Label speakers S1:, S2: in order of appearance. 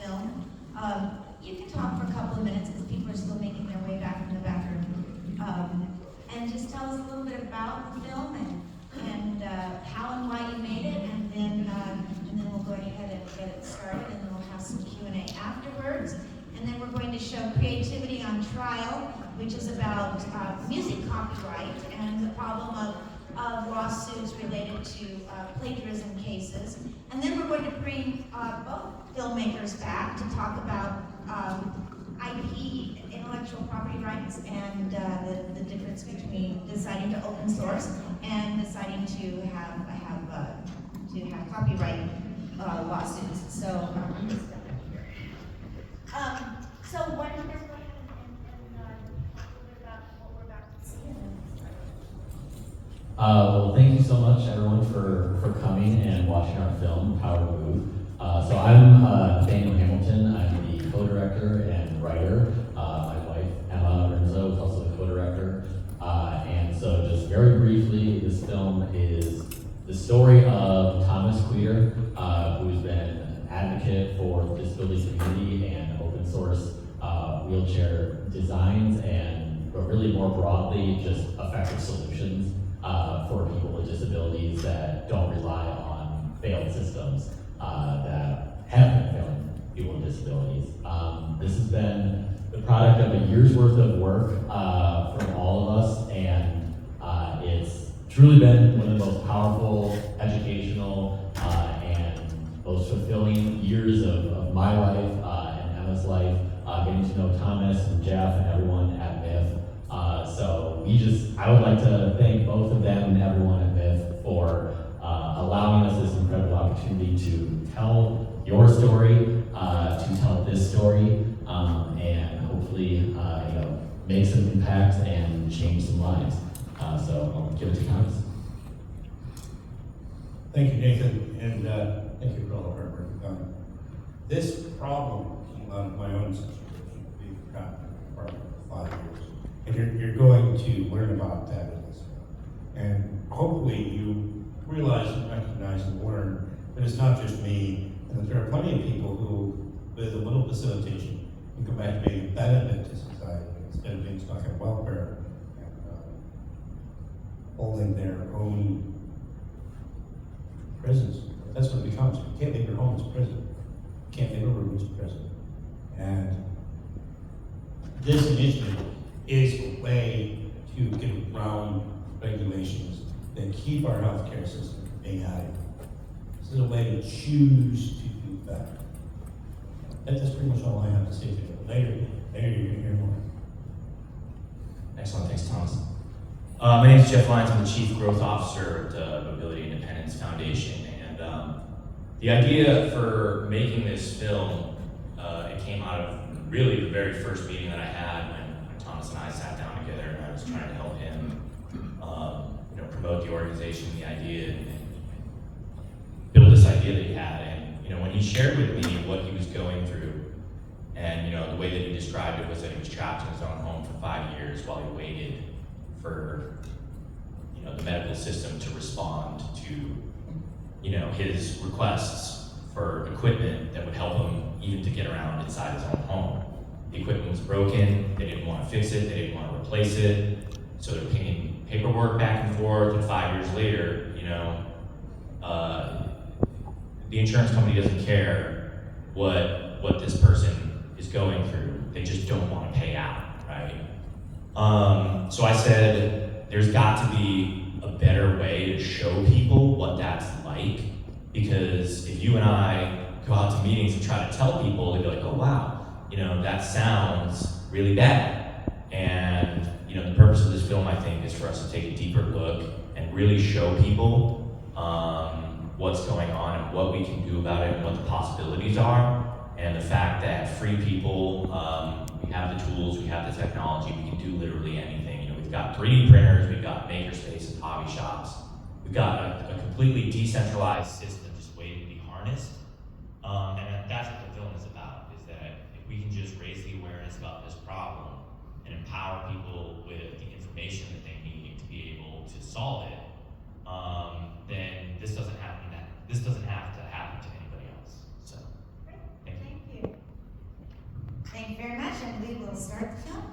S1: film. You can talk for a couple of minutes because people are still making their way back from the back room. And just tell us a little bit about the film and how and why you made it, and then we'll go ahead and get it started, and then we'll have some Q&A afterwards. And then we're going to show Creativity on Trial, which is about music copyright and the problem of lawsuits related to plagiarism cases. And then we're going to bring both filmmakers back to talk about IP, intellectual property rights, and the difference between deciding to open source and deciding to have copyright lawsuits. So, so why don't you guys go ahead and talk a little bit about what we're about to see?
S2: Well, thank you so much, everyone, for coming and watching our film, Power to Move. So I'm Daniel Hamilton. I'm the co-director and writer. My wife, Emma Renzo, is also the co-director. And so just very briefly, this film is the story of Thomas Queer, who's been an advocate for the disability community and open source wheelchair designs, but really more broadly, just effective solutions for people with disabilities that don't rely on failed systems that have been failing people with disabilities. This has been the product of a year's worth of work from all of us, and it's truly been one of the most powerful, educational, and most fulfilling years of my life and Emma's life, getting to know Thomas and Jeff and everyone at MIF. So I would like to thank both of them and everyone at MIF for allowing us this incredible opportunity to tell your story, to tell this story, and hopefully make some impact and change some lives. So I'll give it to Thomas.
S3: Thank you, Nathan, and thank you for all the hard work done. This problem came out of my own situation. We've got for 5 years, and you're going to learn about that in this film. And hopefully you realize and recognize and learn that it's not just me, and that there are plenty of people who, with a little facilitation, can come back to being a benefit to society instead of being stuck at welfare and holding their own prisons. That's what it becomes. You can't leave your home as prison. You can't leave a room as prison. And this initiative is a way to get around regulations that keep our healthcare system from being out of control. This is a way to choose to do better. That's pretty much all I have to say today. Later you're going to hear more.
S4: Excellent, thanks, Thomas. My name is Jeff Lyons. I'm the Chief Growth Officer at the Mobility Independence Foundation. And the idea for making this film, it came out of really the very first meeting that I had when Thomas and I sat down together, and I was trying to help him promote the organization, the idea, and build this idea that he had. And when he shared with me what he was going through, and the way that he described it was that he was trapped in his own home for 5 years while he waited for the medical system to respond to his requests for equipment that would help him even to get around inside his own home. The equipment was broken, they didn't want to fix it, they didn't want to replace it, so they're pinging paperwork back and forth, and 5 years later, the insurance company doesn't care what this person is going through. They just don't want to pay out, right? So I said, there's got to be a better way to show people what that's like, because if you and I go out to meetings and try to tell people, they'd be like, oh wow, that sounds really bad. And the purpose of this film, I think, is for us to take a deeper look and really show people what's going on and what we can do about it and what the possibilities are. And the fact that free people, we have the tools, we have the technology, we can do literally anything. We've got 3D printers, we've got makerspaces, hobby shops, we've got a completely decentralized system just waiting to be harnessed. And that's what the film is about, is that if we can just raise the awareness about this problem and empower people with the information that they need to be able to solve it, then this doesn't have to happen to anybody else. So,
S1: Thank you. Thank you very much, and we will start the film.